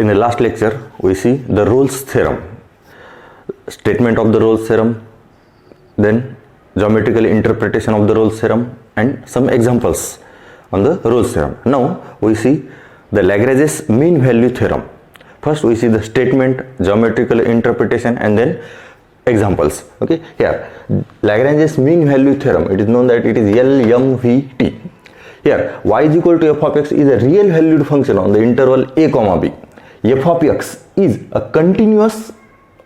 In the last lecture, we see the Rolle's theorem, statement of the Rolle's theorem, then geometrical interpretation of the Rolle's theorem, and some examples on the Rolle's theorem. Now we see the Lagrange's mean value theorem. First we see the statement, geometrical interpretation, and then examples. Okay, here Lagrange's mean value theorem, it is known that it is LMVT. Here y is equal to f of x is a real valued function on the interval a comma b. F of x is a continuous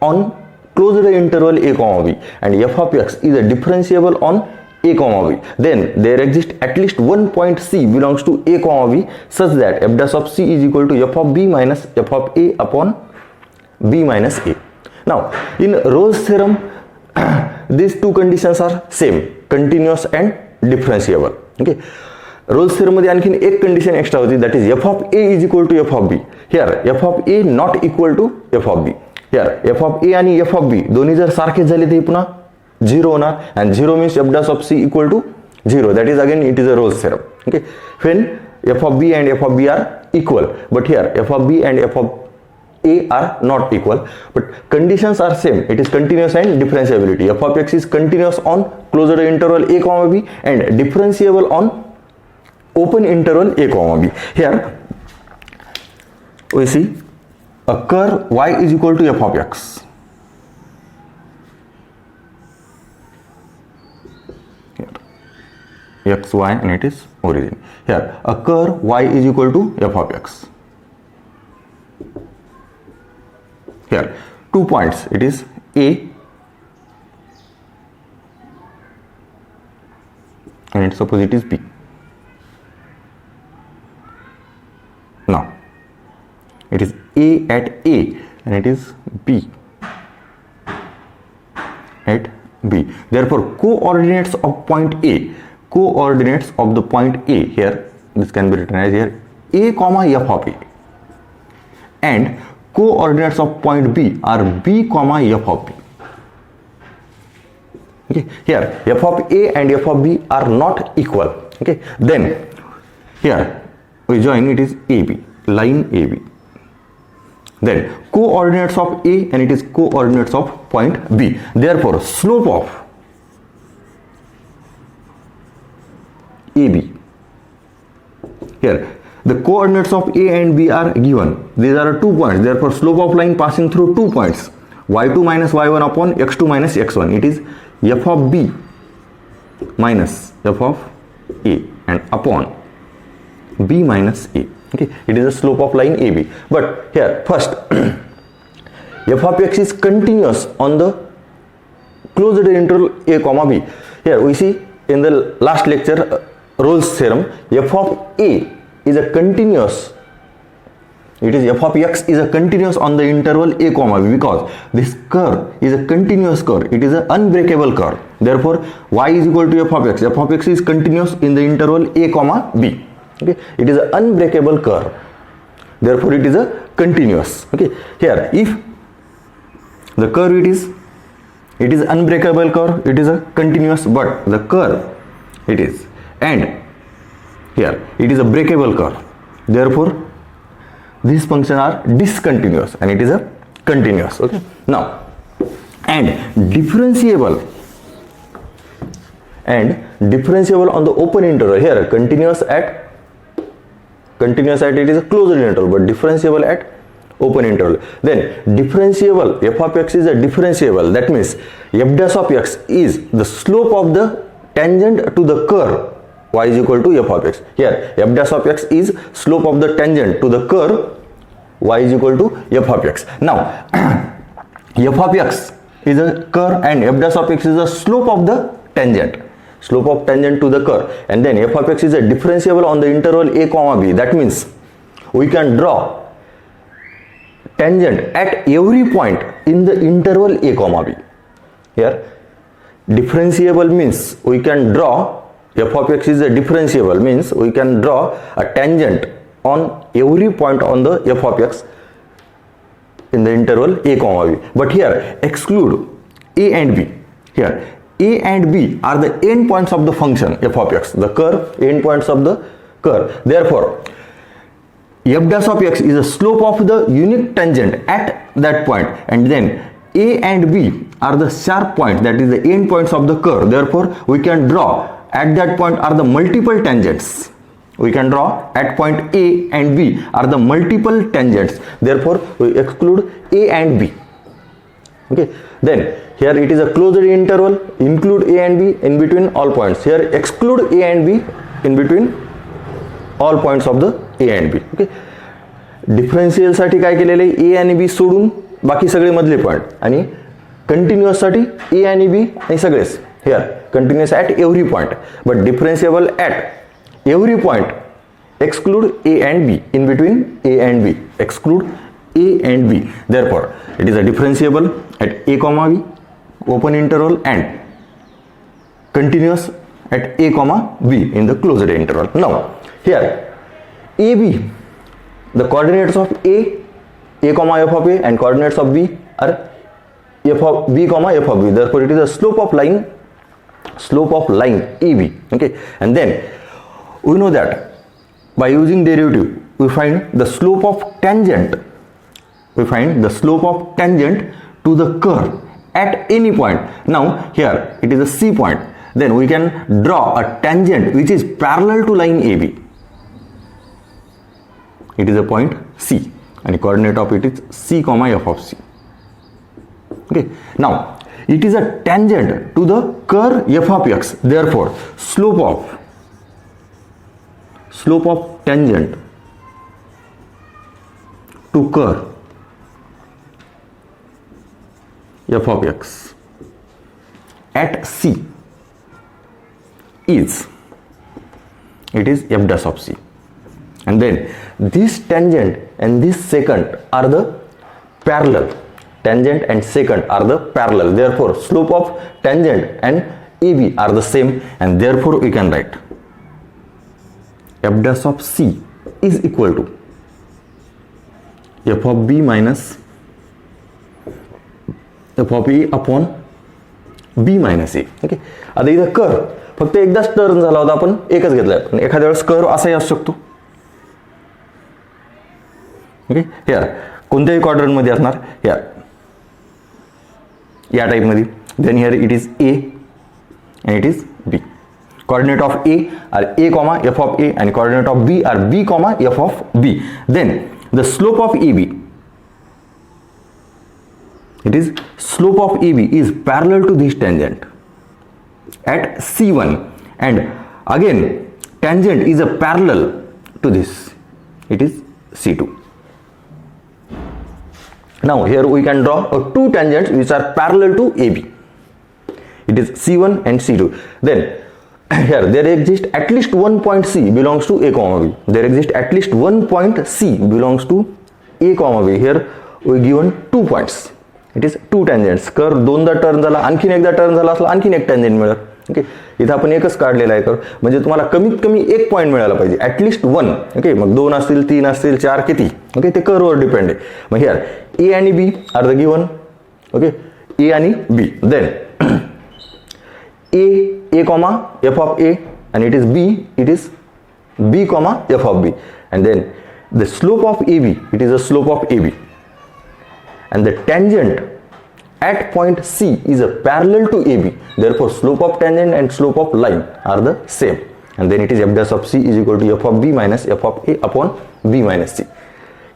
on closed interval a comma b, and f of x is a differentiable on a comma b. Then there exists at least one point c belongs to a comma b such that f dash of c is equal to f of b minus f of a upon b minus a. Now in Rolle's theorem these two conditions are same, continuous and differentiable. Okay, Rolle's theorem मध्ये आणखीन एक condition extra होती, that is f of a is equal to f of b. Here f of a not equal to f of b. Here f of a आणि f of b दोन्ही जर सारखे झाले तर पुन्हा 0 होणार, and 0 means f dash of c equal to 0. That is again it is a Rolle's theorem. Okay, when f of b and f of b are equal, but here f of b and f of a are not equal, but conditions are same. It is continuous and differentiability. F of x is continuous on closed interval a comma b and differentiable on open interval a comma b. Here we see a curve y is equal to f of x. Here x, y, and it is origin. Here a curve y is equal to f of x. Here 2 points, it is a and suppose it is b. Now it is a at a and it is b at b. Therefore coordinates of point a, coordinates of the point a, here this can be written as here a comma f of a, and coordinates of point b are b comma f of b. Okay, here f of a and f of b are not equal. Okay, then here we join, it is AB, line AB. Then coordinates of A and it is coordinates of point B. Therefore slope of AB. Here the coordinates of A and B are given. These are 2 points. Therefore slope of line passing through 2 points, y2 minus y1 upon x2 minus x1. It is f of B minus f of A and upon b minus a. Okay, it is a slope of line AB. But here first f of x is continuous on the closed interval a comma b. Here we see in the last lecture Rolle's theorem, f of a is a continuous, it is f of x is a continuous on the interval a comma b, because this curve is a continuous curve, it is an unbreakable curve. Therefore y is equal to f of x. F of x is continuous in the interval a comma b. Okay, it is an unbreakable curve, therefore it is a continuous. Okay, here if the curve it is unbreakable curve, it is a continuous, but the curve it is, and here it is a breakable curve, therefore these functions are discontinuous and it is a continuous. Okay, now and differentiable on the open interval. Here continuous at it is a closed interval, but differentiable at open interval. Then differentiable f of x is a differentiable, that means f dash of x is the slope of the tangent to the curve y is equal to f of x. Here f dash of x is slope of the tangent to the curve y is equal to f of x. Now f of x is a curve and f dash of x is the slope of the tangent, slope of tangent to the curve, and then f of x is a differentiable on the interval a comma b. That means we can draw tangent at every point in the interval a comma b. Here differentiable means we can draw, f of x is a differentiable means we can draw a tangent on every point on the f of x in the interval a comma b. But here exclude a and b. Here a and b are the end points of the function f of x, the curve end points of the curve. Therefore f dash of x is the slope of the unit tangent at that point, and then a and b are the sharp points, that is the end points of the curve. Therefore we can draw at that point are the multiple tangents. We can draw at point a and b are the multiple tangents. Therefore we exclude a and b. Okay, then here it is a closed interval, include a and b in between all points. Here exclude a and b in between all points of the a and b. Okay, differential साठी काय केलेले, a आणि b सोडून बाकी सगळे मधले point, आणि continuous साठी a आणि b आणि सगळेच. Here continuous at every point, but differentiable at every point. Exclude a and b in between a and b. Exclude a and b. Therefore, it is a differentiable at a comma b, open interval, and continuous at a comma b in the closed interval. Now, here AB, the coordinates of a comma f of a, and coordinates of b are f of b comma f of b. Therefore, it is a slope of line AB. Okay, and then we know that by using derivative we find the slope of tangent. We find the slope of tangent to the curve at any point. Now here it is a C point. Then we can draw a tangent which is parallel to line AB. It is a point C, and coordinate of it is C comma f of C. Okay, now it is a tangent to the curve f of x. Therefore slope of tangent to curve f of x at C is f dash of C, and then this tangent and this secant are the parallel. Tangent and secant are the parallel. Therefore slope of tangent and AB are the same, and therefore we can write f dash of C is equal to f of b minus f of a upon b minus a. Okay, आता इथं curve फक्त एकदाच turn झाला होता, आपण एकच घेतलाय, पण एखाद्या वेळेस कर्व असाही असू शकतो. ओके, हियर कोणत्याही क्वाड्रंट मध्ये असणार, हियर या टाइप मध्ये. Then here it is a and it is b. Coordinate of a are a comma f of a, and coordinate of b are b comma f of b. Then the slope of AB, it is slope of AB is parallel to this tangent at C1, and again tangent is a parallel to this, it is C2. Now here we can draw two tangents which are parallel to AB. It is C1 and C2. Then here there exists at least one point C belongs to a comma b. There exists at least one point C belongs to a comma b. Here we given 2 points. It is two tangents. Curve दोनदा turn झाला, आणखीन एकदा turn झाला असला आणखीन एक tangent मिळेल. Okay, इथं आपण एकच काढलेला आहे कर्व, म्हणजे तुम्हाला कमीत कमी एक पॉईंट मिळाला पाहिजे, ॲटलिस्ट वन. ओके, मग 2 असतील, 3 असतील, 4 किती. ओके, ते कर्ववर डिपेंड आहे. मग हियर ए आणि B are the given. Okay, A आणि B. Then a comma f of a, and it is b comma f of b, and then the slope of AB, it is a slope of AB, and the tangent at point C is a parallel to AB. Therefore slope of tangent and slope of line are the same, and then it is f dash of C is equal to f of b minus f of a upon b minus c.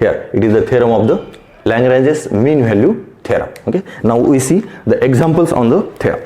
Here it is the theorem of the Lagrange's mean value theorem. Okay, now we see the examples on the theorem.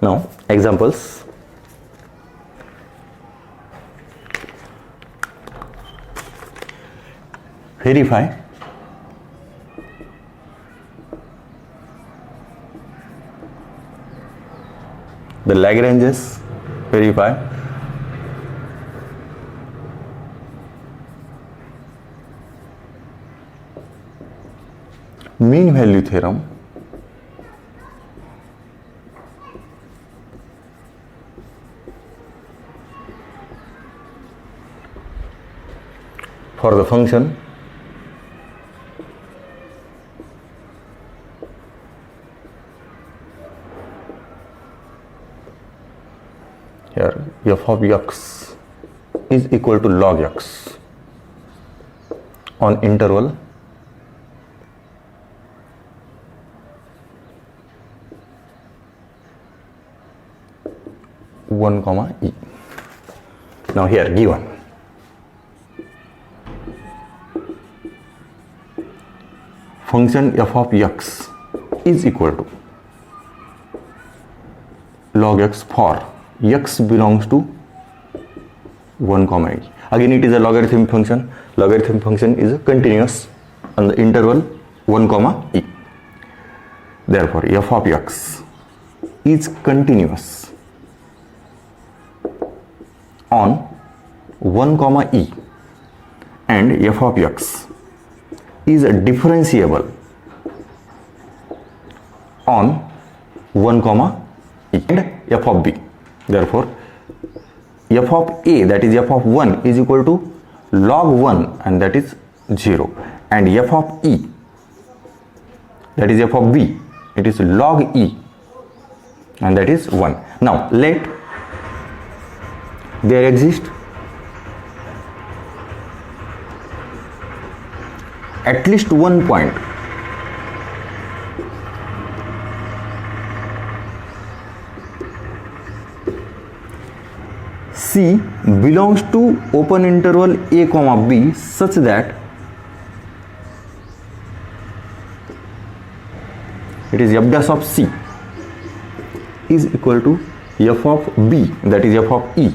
Now examples. Verify the Lagranges. Verify mean value theorem for the function here f of x is equal to log x on interval 1 comma e. Now here given function f of x is equal to log x for x belongs to 1 comma e. Again it is a logarithmic function. Logarithmic function is continuous on the interval 1 comma e. Therefore f of x is continuous on 1 comma e and f of x is differentiable on 1 comma e and f of b. Therefore f of a, that is f of 1, is equal to log 1 and that is 0, and f of e, that is f of b, it is log e and that is 1. Now let there exist at least one point C belongs to open interval a comma b such that it is f dash of C is equal to f of b, that is f of e,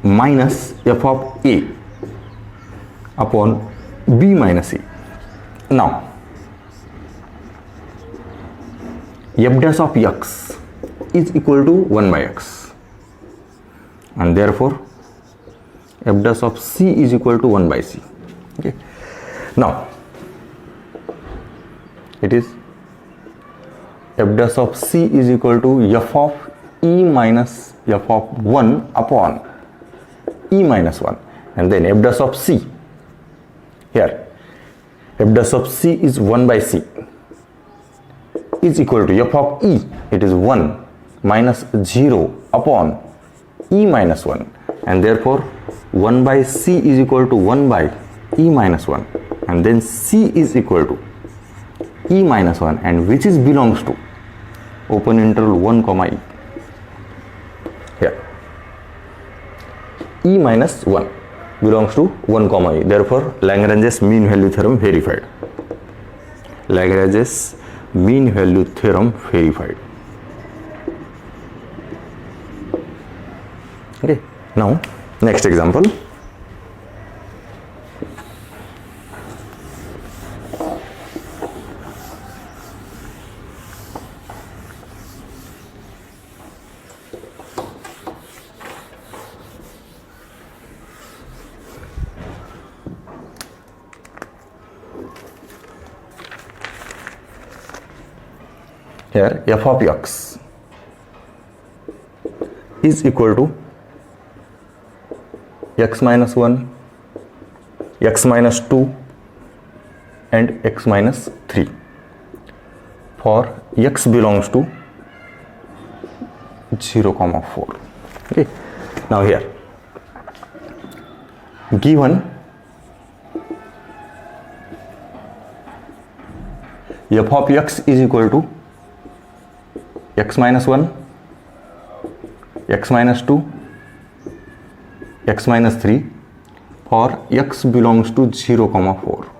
minus f of a upon b minus e. Now f dash of x is equal to 1 by x and therefore f dash of c is equal to 1 by c. Okay. Now it is f dash of c is equal to f of e minus f of 1 upon e minus 1, and then f dash of c, here f dash of c is 1 by c is equal to f of e, it is 1 minus 0 upon e minus 1, and therefore 1 by c is equal to 1 by e minus 1, and then c is equal to e minus 1, and which is belongs to open interval 1 comma e. Here e minus 1 belongs to 1 comma e. Therefore Lagrange's mean value theorem verified. Lagrange's mean value theorem verified. Okay. Now next example. Here f of x is equal to x minus 1, x minus 2 and x minus 3 for x belongs to 0 comma 4. Okay. Now here given f of x is equal to x minus 1, x minus 2, x minus 3 for x belongs to 0 comma 4.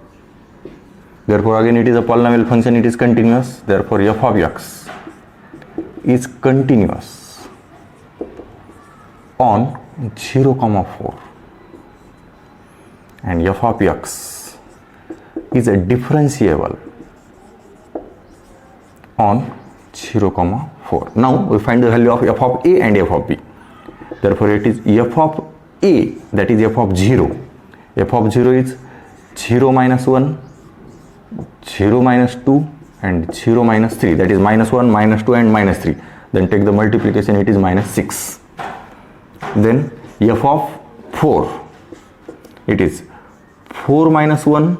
Therefore again it is a polynomial function, it is continuous. Therefore f of x is continuous on 0 comma 4 and f of x is a differentiable on 0 comma 4. Now we find the value of f of a and f of b. Therefore it is f of a, that is f of 0. F of 0 is 0 minus 1 0 minus 2 and 0 minus 3, that is minus 1, minus 2 and minus 3. Then take the multiplication, it is minus 6. Then f of 4, it is 4 minus 1,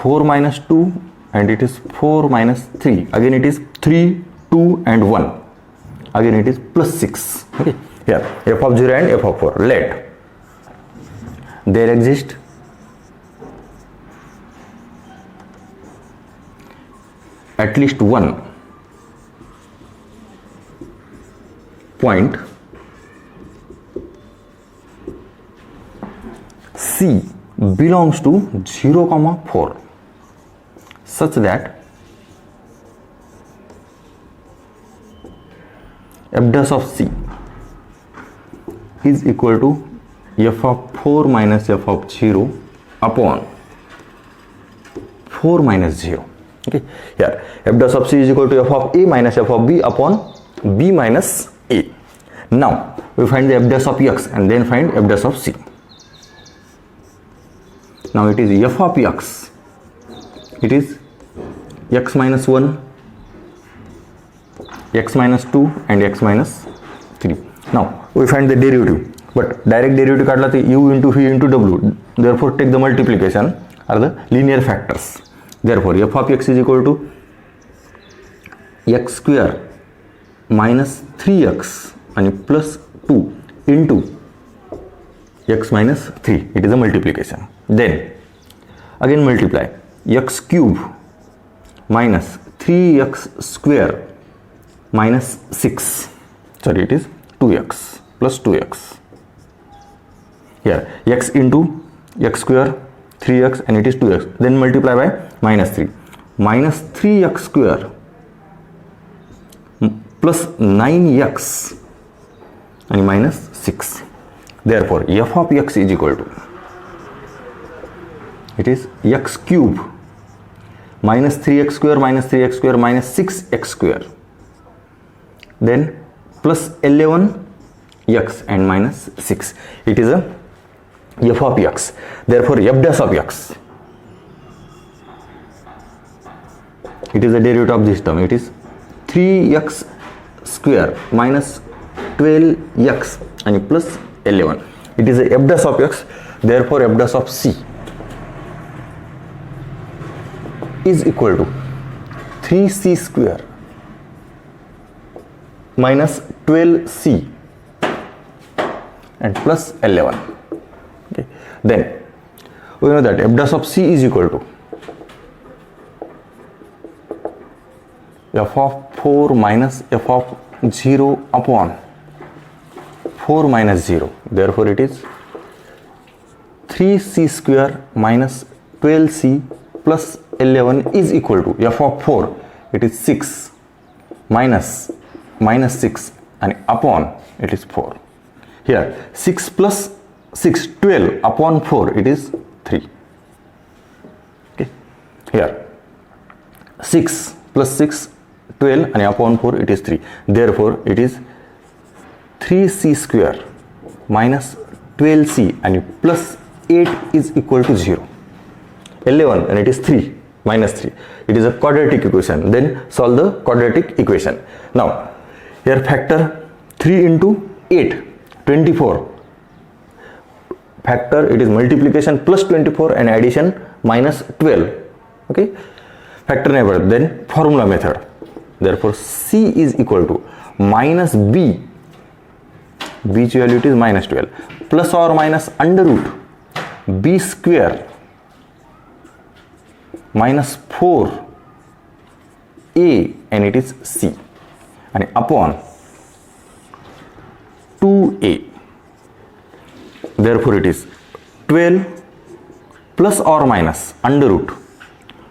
4 minus 2 and it is 4 minus 3. Again it is 3, 2 and 1. Again it is plus 6. Okay. Here f of 0 and f of 4. Let there exist at least one point C belongs to 0, 4 such that f dash of C is equal to f of 4 minus f of 0 upon 4 minus 0. Okay, here f dash of C is equal to f of A minus f of B upon B minus A. Now we find the f dash of x and then find f dash of C. Now it is f of x, it is x minus 1, x minus 2 and x minus 3. Now we find the derivative, but direct derivative काढला तर u into v into w, therefore take the multiplication are the linear factors. Therefore f of x is equal to x square minus 3x and plus 2 into x minus 3, it is a multiplication. Then again multiply x cube minus 3x square minus 6, sorry it is 2x plus 2x. Here x into x square 3x and it is 2x, then multiply by minus 3, minus 3x square plus 9x and minus 6. Therefore f of x is equal to, it is x cube minus 3x square minus 3x square minus 6x square, then plus 11x and minus 6. It is a f of x. Therefore f dash of x, it is the derivative of this term, it is 3x square minus 12x and plus 11. It is a f dash of x. Therefore f dash of C is equal to 3c square minus 12c and plus 11. Okay. Then we know that f dash of C is equal to f of 4 minus f of 0 upon 4 minus 0. Therefore it is 3c square minus 12c plus 11 is equal to f of 4, it is 6 minus 6 and upon it is 4. Here 6 plus 6, 12 upon 4, it is 3. Okay. Here 6 plus 6, 12 and upon 4, it is 3. Therefore it is 3c square minus 12c and plus 8 is equal to 0. 11 and it is 3 minus 3. It is a quadratic equation. Then solve the quadratic equation. Now here factor 3 into 8, 24. Factor, it is multiplication plus 24 and addition minus 12. Okay. Factor never. Then formula method. Therefore C is equal to minus B. B's value it is minus 12 plus or minus under root B square minus 4 A and it is C and upon 2A. Therefore it is 12 plus or minus under root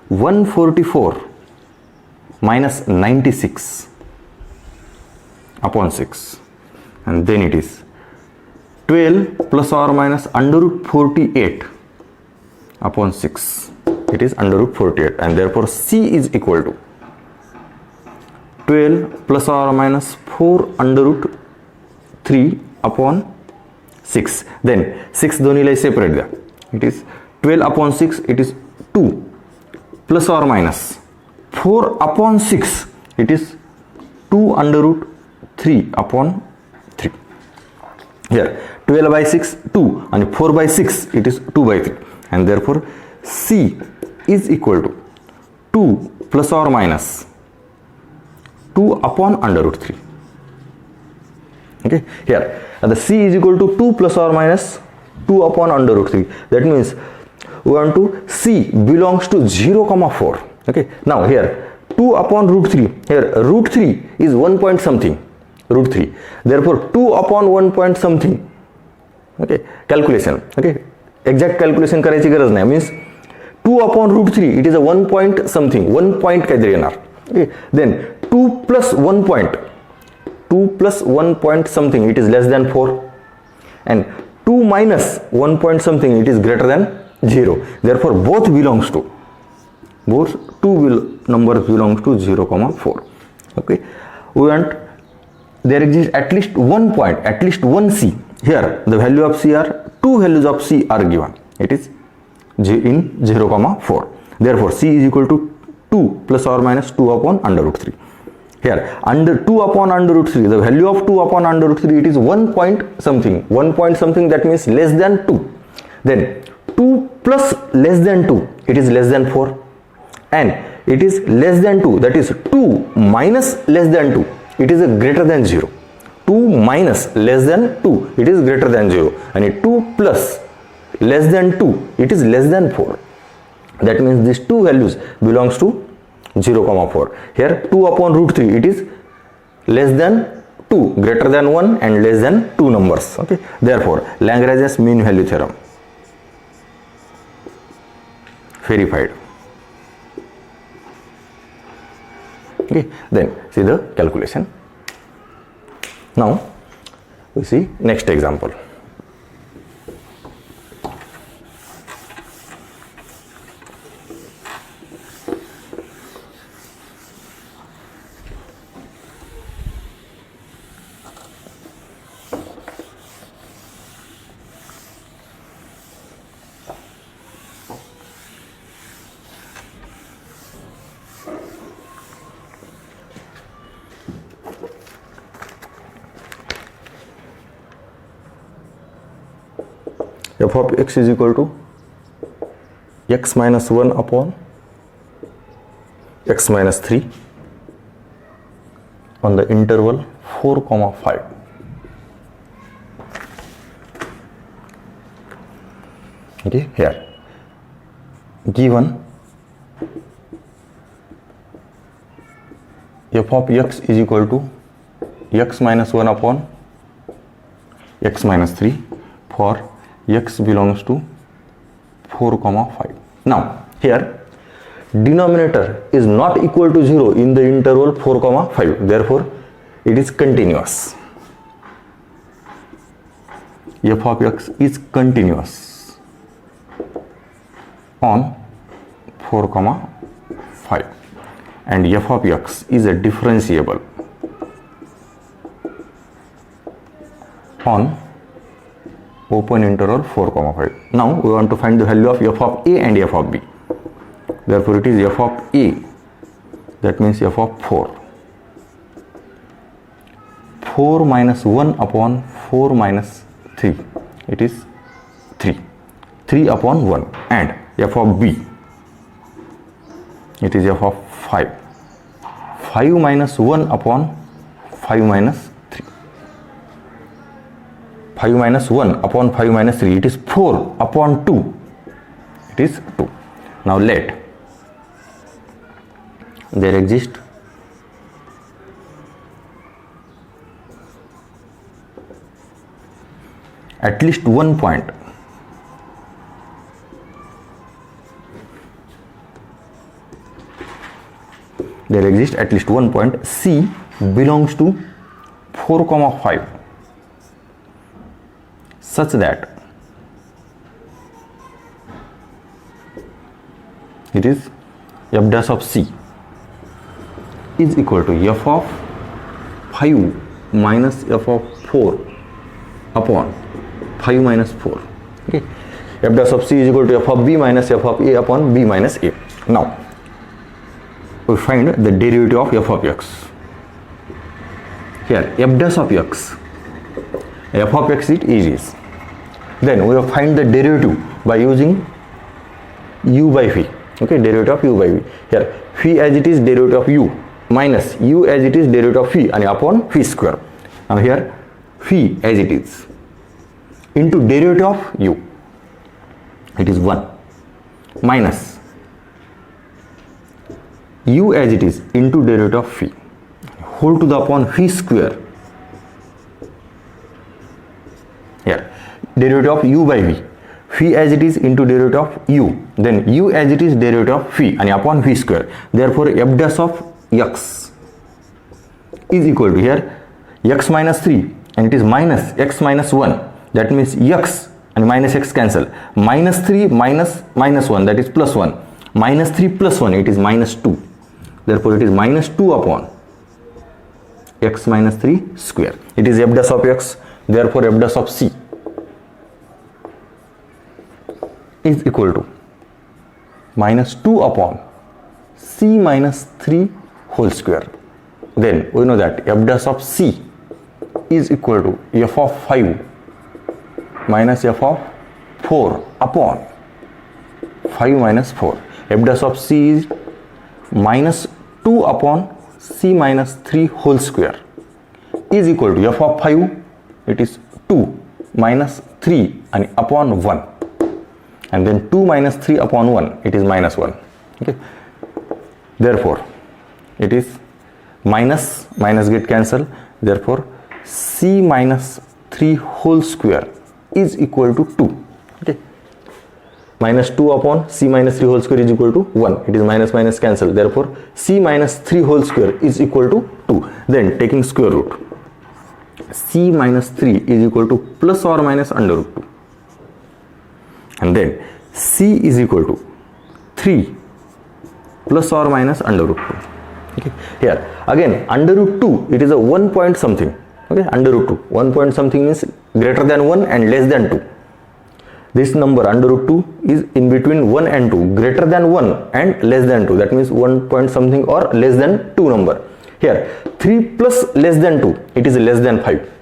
144 minus 96 upon 6, and then it is 12 plus or minus under root 48 upon 6. It is under root 48 and therefore C is equal to 12 plus or minus 4 under root 3 upon 6. Then 6 दोन्हीला separate द्या. It is 12 upon 6, it is 2. plus or minus 4 upon 6, it is 2 under root 3 upon 3. Here 12 by 6 2 and 4 by 6 it is 2 by 3, and therefore C is equal to 2 plus or minus 2 upon under root 3. Okay, here the C is equal to 2 plus or minus 2 upon under root 3. That means we want to C belongs to 0 comma 4. Okay, now here 2 upon root 3, here root 3 is 1 point something, root 3, therefore 2 upon 1 point something. Okay, calculation, okay, exact calculation करायची गरज नाही, means 2 upon root 3 it is a 1 point something, 1 point काहीतरी येणार. Okay, then 2 plus 1 point, 2 plus 1 point something it is less than 4, and 2 minus 1 point something it is greater than 0, therefore both two numbers belongs to 0 comma 4. Okay, we want there exists at least one point, at least one C. Here the value of C are, two values of C are given, it is in 0 comma 4, therefore C is equal to 2 plus or minus 2 upon under root 3. Here under 2 upon under root 3, the value of 2 upon under root 3 it is 1 point something, 1 point something, that means less than 2. Then 2 plus less than 2 it is less than 4, and it is less than 2, that is 2 minus less than 2 it is a greater than 0. 2 minus less than 2 it is greater than 0, and 2 plus less than 2 it is less than 4. That means these two values belongs to 0 comma 4. Here 2 upon root 3 it is less than 2, greater than 1 and less than 2 numbers. Okay, therefore Lagrange's mean value theorem verified. Okay, then see the calculation. Now we see next example. F of x is equal to x minus 1 upon x minus 3 on the interval 4 comma 5. Okay, here given f of x is equal to x minus 1 upon x minus 3 for x belongs to 4 comma 5. Now here denominator is not equal to 0 in the interval 4 comma 5, therefore it is continuous. F of x is continuous on 4 comma 5, and f of x is a differentiable on open interval 4 comma 5. Now we want to find the value of f of a and f of b. Therefore it is f of a, that means f of 4. 4 minus 1 upon 4 minus 3, it is 3. 3 upon 1, and f of b, it is f of 5. 5 minus 1 upon 5 minus 3. 5 minus 1 upon 5 minus 3, it is 4 upon 2, it is 2. Now let there exist at least one point C belongs to 4 comma 5 such that it is f dash of C is equal to f of 5 minus f of 4 upon 5 minus 4. Okay, f dash of C is equal to f of b minus f of a upon b minus a. Now we find the derivative of f of x. Here f dash of x, f of x it is. Then we will find the derivative by using u by phi. Okay, derivative of u by v. Here phi as it is derivative of u minus u as it is derivative of phi and upon phi square. Now here phi as it is into derivative of u, it is 1 minus u as it is into derivative of phi whole to the upon phi square. Here derivative of u by v, phi as it is into derivative of u, then u as it is derivative of phi and upon phi square. Therefore f dash of x is equal to here x minus 3 and it is minus x minus 1, that means x and minus x cancel, minus 3 minus minus 1, that is plus 1, minus 3 plus 1, it is minus 2. Therefore it is minus 2 upon x minus 3 square. It is f dash of x. Therefore f dash of c is equal to minus 2 upon c minus 3 whole square. Then we know that f dash of c is equal to f of 5 minus f of 4 upon 5 minus 4. F dash of c is minus 2 upon c minus 3 whole square is equal to f of 5, it is 2 minus 3 and upon 1, and then 2 minus 3 upon 1, it is minus 1. Okay, therefore it is minus get cancel. Therefore c minus 3 whole square is equal to 2. Okay, minus 2 upon c minus 3 whole square is equal to 1. It is minus cancel. Therefore c minus 3 whole square is equal to 2. Then taking square root, c minus 3 is equal to plus or minus under root 2, and then c is equal to 3 plus or minus under root 2. Okay, here again under root 2, it is a 1 point something. Okay, under root 2, 1 point something means greater than 1 and less than 2. This number under root 2 is in between 1 and 2, greater than 1 and less than 2, that means 1 point something or less than 2 number. Here 3 plus less than 2, it is less than 5.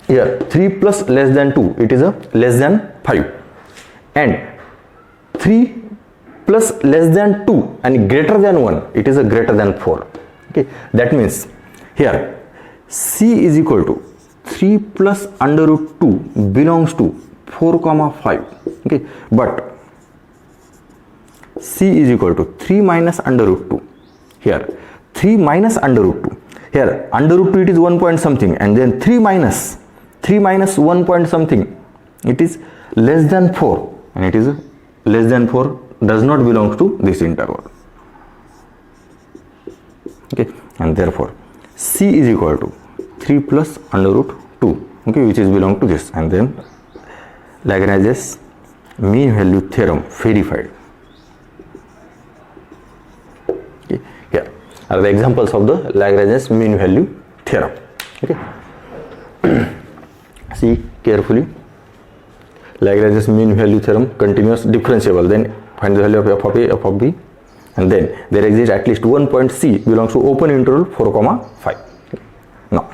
Here 3 plus less than 2, it is a less than 5, and 3 plus less than 2 and greater than 1, it is a greater than 4. Okay, that means here c is equal to 3 plus under root 2 belongs to 4 comma 5. Okay, but c is equal to 3 minus under root 2. Here 3 minus under root 2. Here under root 2 it is 1 point something, and then 3 minus 1 point something, it is less than 4, and it is less than 4 does not belong to this interval. Okay, and therefore c is equal to 3 plus under root 2, okay, which is belong to this, and then Lagrange's mean value theorem verified. Okay, here are the examples of the Lagrange's mean value theorem. Okay, see carefully. Lagrange's mean value theorem, continuous differentiable, then find the value of f of a, f of b, and then there exists at least one point c belongs to open interval 4 comma 5. Now